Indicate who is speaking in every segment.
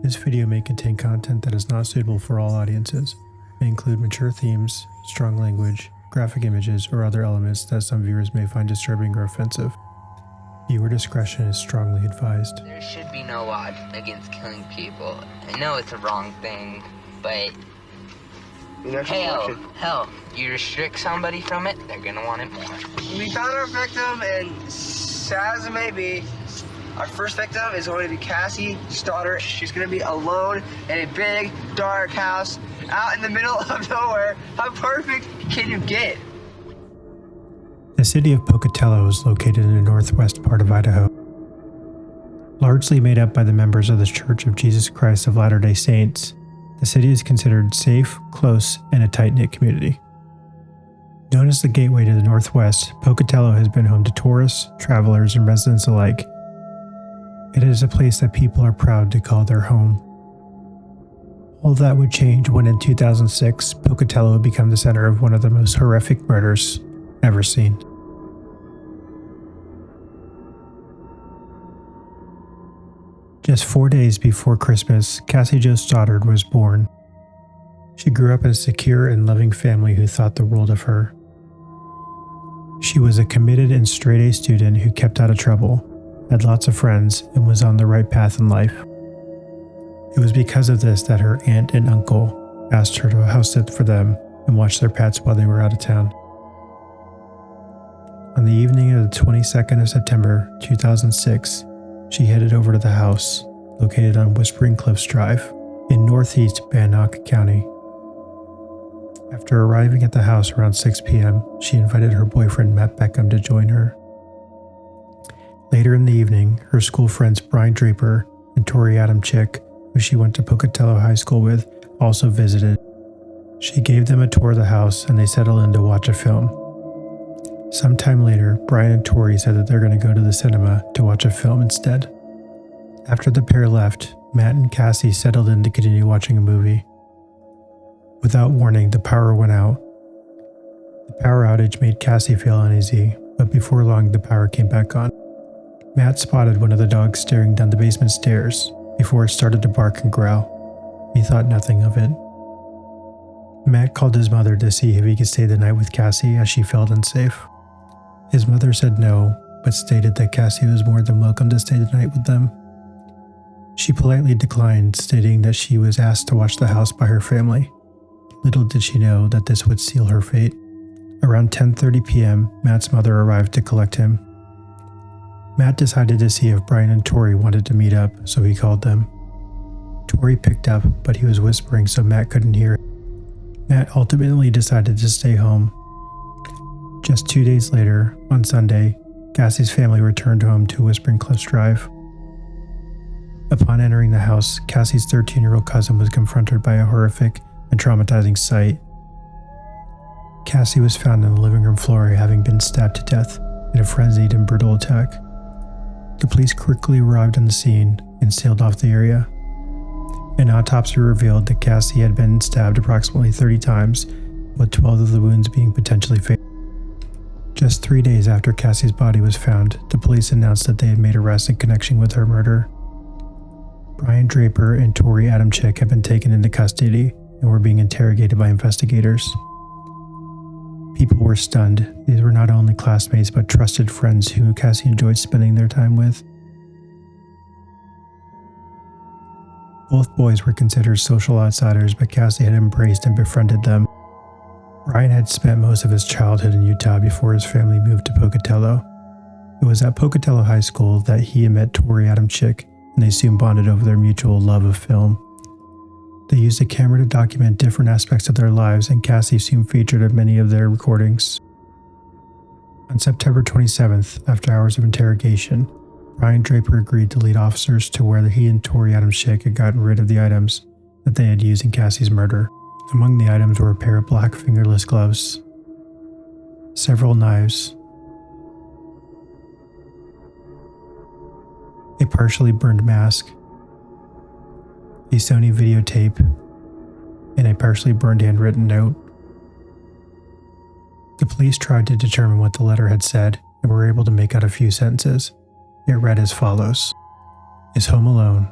Speaker 1: This video may contain content that is not suitable for all audiences. It may include mature themes, strong language, graphic images, or other elements that some viewers may find disturbing or offensive. Viewer discretion is strongly advised.
Speaker 2: There should be no law against killing people. I know it's a wrong thing, but hell, you restrict somebody from it, they're gonna want it more.
Speaker 3: We found our victim, and sad as it may be, our first victim is going to be Cassie Stoddart. She's going to be alone in a big, dark house out in the middle of nowhere. How perfect can you get?
Speaker 1: The city of Pocatello is located in the northwest part of Idaho. Largely made up by the members of the Church of Jesus Christ of Latter-day Saints, the city is considered safe, close, and a tight-knit community. Known as the gateway to the northwest, Pocatello has been home to tourists, travelers, and residents alike. It is a place that people are proud to call their home. All of that would change when in 2006, Pocatello would become the center of one of the most horrific murders ever seen. Just 4 days before Christmas, Cassie Jo Stoddart was born. She grew up in a secure and loving family who thought the world of her. She was a committed and straight-A student who kept out of trouble, had lots of friends, and was on the right path in life. It was because of this that her aunt and uncle asked her to house sit for them and watch their pets while they were out of town. On the evening of the 22nd of September 2006, she headed over to the house, located on Whispering Cliffs Drive, in northeast Bannock County. After arriving at the house around 6 p.m., she invited her boyfriend Matt Beckham to join her. Later in the evening, her school friends Brian Draper and Torey Adamcik, who she went to Pocatello High School with, also visited. She gave them a tour of the house and they settled in to watch a film. Sometime later, Brian and Torey said that they're going to go to the cinema to watch a film instead. After the pair left, Matt and Cassie settled in to continue watching a movie. Without warning, the power went out. The power outage made Cassie feel uneasy, but before long, the power came back on. Matt spotted one of the dogs staring down the basement stairs before it started to bark and growl. He thought nothing of it. Matt called his mother to see if he could stay the night with Cassie as she felt unsafe. His mother said no, but stated that Cassie was more than welcome to stay the night with them. She politely declined, stating that she was asked to watch the house by her family. Little did she know that this would seal her fate. Around 10:30 p.m., Matt's mother arrived to collect him. Matt decided to see if Brian and Torey wanted to meet up, so he called them. Torey picked up, but he was whispering so Matt couldn't hear it. Matt ultimately decided to stay home. Just 2 days later, on Sunday, Cassie's family returned home to Whispering Cliffs Drive. Upon entering the house, Cassie's 13-year-old cousin was confronted by a horrific and traumatizing sight. Cassie was found on the living room floor, having been stabbed to death in a frenzied and brutal attack. The police quickly arrived on the scene and sealed off the area. An autopsy revealed that Cassie had been stabbed approximately 30 times, with 12 of the wounds being potentially fatal. Just 3 days after Cassie's body was found, the police announced that they had made arrests in connection with her murder. Brian Draper and Torey Adamcik had been taken into custody and were being interrogated by investigators. People were stunned. These were not only classmates but trusted friends who Cassie enjoyed spending their time with. Both boys were considered social outsiders, but Cassie had embraced and befriended them. Brian had spent most of his childhood in Utah before his family moved to Pocatello. It was at Pocatello High School that he met Torey Adamcik, and they soon bonded over their mutual love of film. They used a camera to document different aspects of their lives, and Cassie soon featured in many of their recordings. On September 27th, after hours of interrogation, Brian Draper agreed to lead officers to where he and Torey Adamcik had gotten rid of the items that they had used in Cassie's murder. Among the items were a pair of black fingerless gloves, several knives, a partially burned mask, a Sony videotape, and a partially burned handwritten note. The police tried to determine what the letter had said and were able to make out a few sentences. It read as follows: "Is home alone.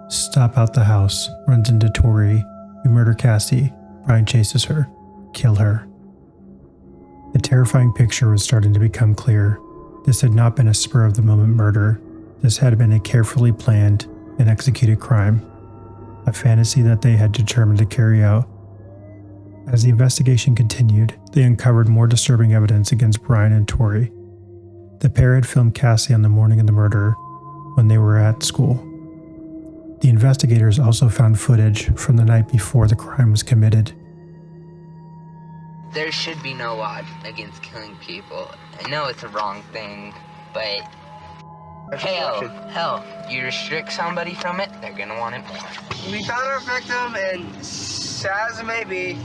Speaker 1: stop out the house, runs into Torey. We murder Cassie. Brian chases her. Kill her. The terrifying picture was starting to become clear. This had not been a spur-of-the-moment murder. This had been a carefully planned and executed crime, a fantasy that they had determined to carry out. As the investigation continued, they uncovered more disturbing evidence against Brian and Torey. The pair had filmed Cassie on the morning of the murder when they were at school. The investigators also found footage from the night before the crime was committed.
Speaker 2: There should be no law against killing people. I know it's a wrong thing, but hell, you restrict somebody from it, they're gonna want it more.
Speaker 3: We found our victim, and sad as it may be,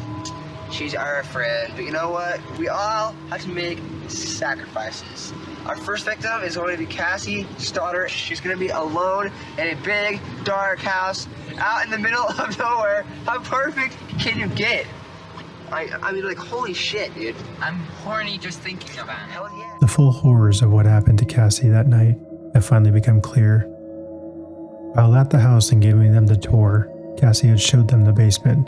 Speaker 3: she's our friend. But you know what? We all have to make sacrifices. Our first victim is going to be Cassie Stoddart. She's going to be alone in a big, dark house out in the middle of nowhere. How perfect can you get? I mean, like, holy shit, dude.
Speaker 2: I'm horny just thinking about it.
Speaker 3: Hell yeah.
Speaker 1: The full horrors of what happened to Cassie that night have finally become clear. While at the house and giving them the tour, Cassie had showed them the basement,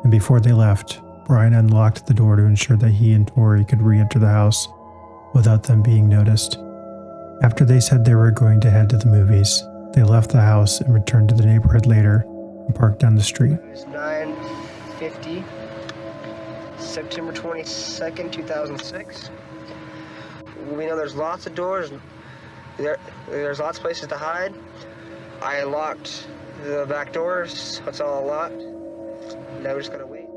Speaker 1: and before they left, Brian unlocked the door to ensure that he and Torey could re-enter the house without them being noticed. After they said they were going to head to the movies, they left the house and returned to the neighborhood later and parked down the street.
Speaker 3: It's 9:50, September 22nd, 2006. We know there's lots of doors. There's lots of places to hide. I unlocked the back doors. It's all locked. Now we're just gonna wait.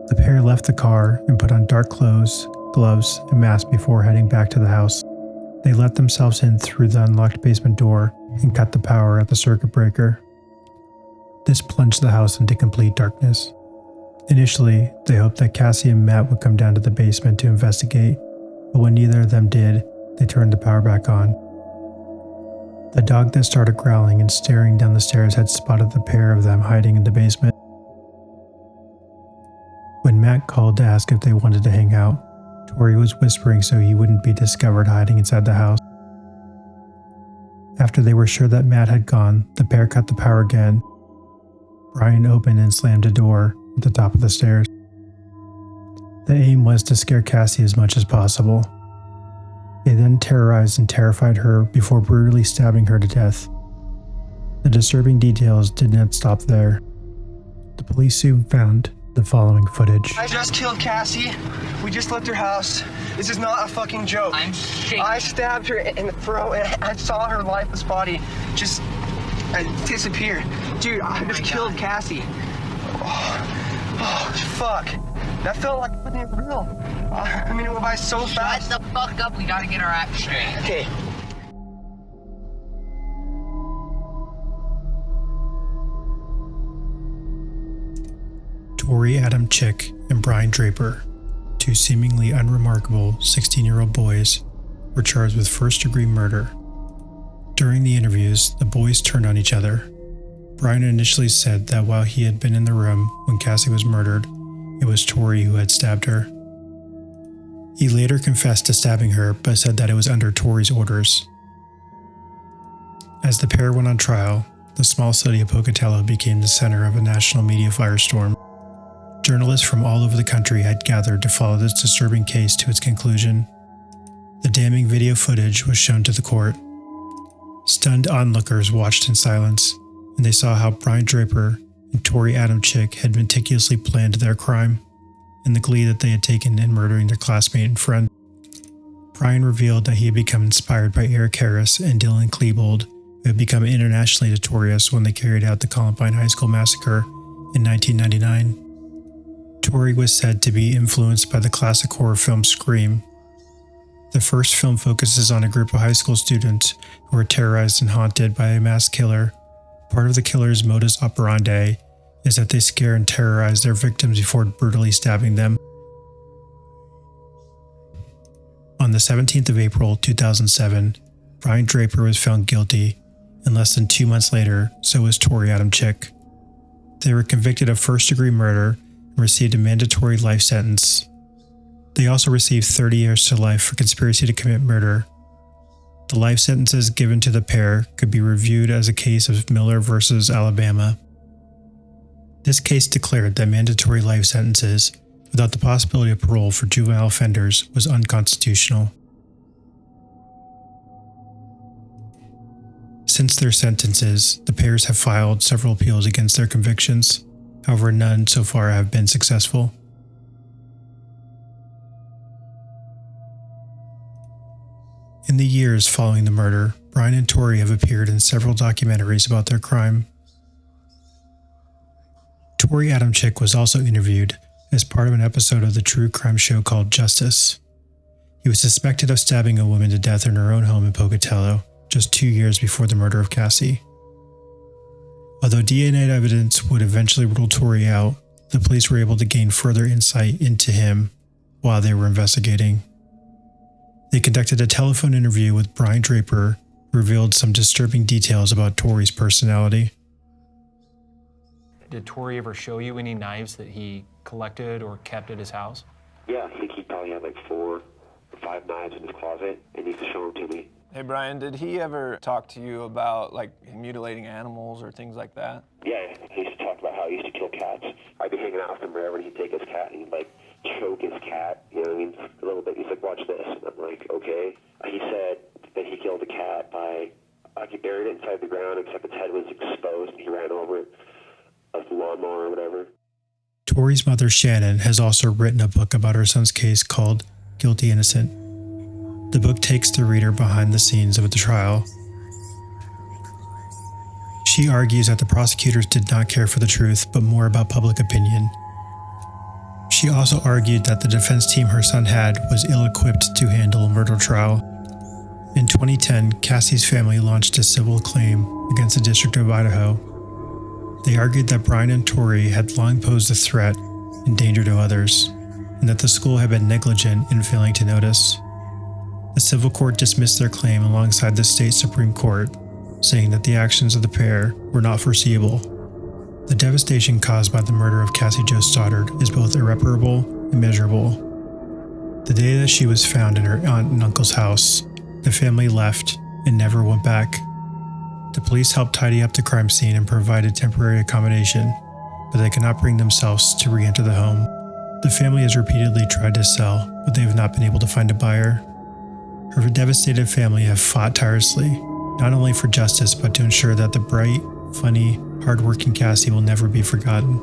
Speaker 1: The pair left the car and put on dark clothes, gloves, and masks before heading back to the house. They let themselves in through the unlocked basement door and cut the power at the circuit breaker. This plunged the house into complete darkness. Initially, they hoped that Cassie and Matt would come down to the basement to investigate, but when neither of them did, they turned the power back on. The dog that started growling and staring down the stairs had spotted the pair of them hiding in the basement. When Matt called to ask if they wanted to hang out, Torey was whispering so he wouldn't be discovered hiding inside the house. After they were sure that Matt had gone, the pair cut the power again. Brian opened and slammed a door at the top of the stairs. The aim was to scare Cassie as much as possible. They then terrorized and terrified her before brutally stabbing her to death. The disturbing details did not stop there. The police soon found the following footage.
Speaker 3: I just killed Cassie. We just left her house. This is not a fucking joke.
Speaker 2: I'm shaking.
Speaker 3: I stabbed her in the throat and I saw her lifeless body just disappear. Dude, I just killed Cassie. Oh, fuck. That felt like fucking real. I mean, it went by so fast.
Speaker 2: Shut the fuck up, we gotta get our act straight.
Speaker 3: Okay.
Speaker 1: Torey Adamcik and Brian Draper, two seemingly unremarkable 16-year-old boys, were charged with first-degree murder. During the interviews, the boys turned on each other. Brian initially said that while he had been in the room when Cassie was murdered, it was Torey who had stabbed her. He later confessed to stabbing her, but said that it was under Torey's orders. As the pair went on trial, the small city of Pocatello became the center of a national media firestorm. Journalists from all over the country had gathered to follow this disturbing case to its conclusion. The damning video footage was shown to the court. Stunned onlookers watched in silence, and they saw how Brian Draper and Torey Adamcik had meticulously planned their crime, and the glee that they had taken in murdering their classmate and friend. Brian revealed that he had become inspired by Eric Harris and Dylan Klebold, who had become internationally notorious when they carried out the Columbine High School massacre in 1999. Torey was said to be influenced by the classic horror film Scream. The first film focuses on a group of high school students who are terrorized and haunted by a mass killer. Part of the killer's modus operandi is that they scare and terrorize their victims before brutally stabbing them. On the 17th of April 2007, Brian Draper was found guilty, and less than 2 months later, so was Torey Adamcik. They were convicted of first-degree murder and received a mandatory life sentence. They also received 30 years to life for conspiracy to commit murder. The life sentences given to the pair could be reviewed as a case of Miller versus Alabama. This case declared that mandatory life sentences without the possibility of parole for juvenile offenders was unconstitutional. Since their sentences, the pairs have filed several appeals against their convictions. However, none so far have been successful. In the years following the murder, Brian and Torey have appeared in several documentaries about their crime. Torey Adamcik was also interviewed as part of an episode of the true crime show called Justice. He was suspected of stabbing a woman to death in her own home in Pocatello, just 2 years before the murder of Cassie. Although DNA evidence would eventually rule Torey out, the police were able to gain further insight into him while they were investigating. They conducted a telephone interview with Brian Draper, who revealed some disturbing details about Torey's personality.
Speaker 4: Did Torey ever show you any knives that he collected or kept at his house?
Speaker 5: Yeah, I think he probably had like 4 or 5 knives in his closet, and he used to show them to me.
Speaker 6: Hey Brian, did he ever talk to you about like mutilating animals or things like that?
Speaker 5: Yeah, he used to talk about how he used to kill cats. I'd be hanging out with him wherever, and he'd take his cat and he'd like choke his cat, you know what I mean, a little bit. He's like, watch this. And I'm like, okay. He said that he killed the cat by, he buried it inside the ground except its head was exposed and he ran over it with a lawnmower or whatever.
Speaker 1: Torey's mother, Shannon, has also written a book about her son's case called Guilty Innocent. The book takes the reader behind the scenes of the trial. She argues that the prosecutors did not care for the truth, but more about public opinion. She also argued that the defense team her son had was ill-equipped to handle a murder trial. In 2010, Cassie's family launched a civil claim against the District of Idaho. They argued that Brian and Torey had long posed a threat and danger to others, and that the school had been negligent in failing to notice. The civil court dismissed their claim alongside the state Supreme Court, saying that the actions of the pair were not foreseeable. The devastation caused by the murder of Cassie Jo Stoddart is both irreparable and measurable. The day that she was found in her aunt and uncle's house, the family left and never went back. The police helped tidy up the crime scene and provided temporary accommodation, but they could not bring themselves to re-enter the home. The family has repeatedly tried to sell, but they have not been able to find a buyer. Her devastated family have fought tirelessly, not only for justice, but to ensure that the bright, funny, hardworking Cassie will never be forgotten.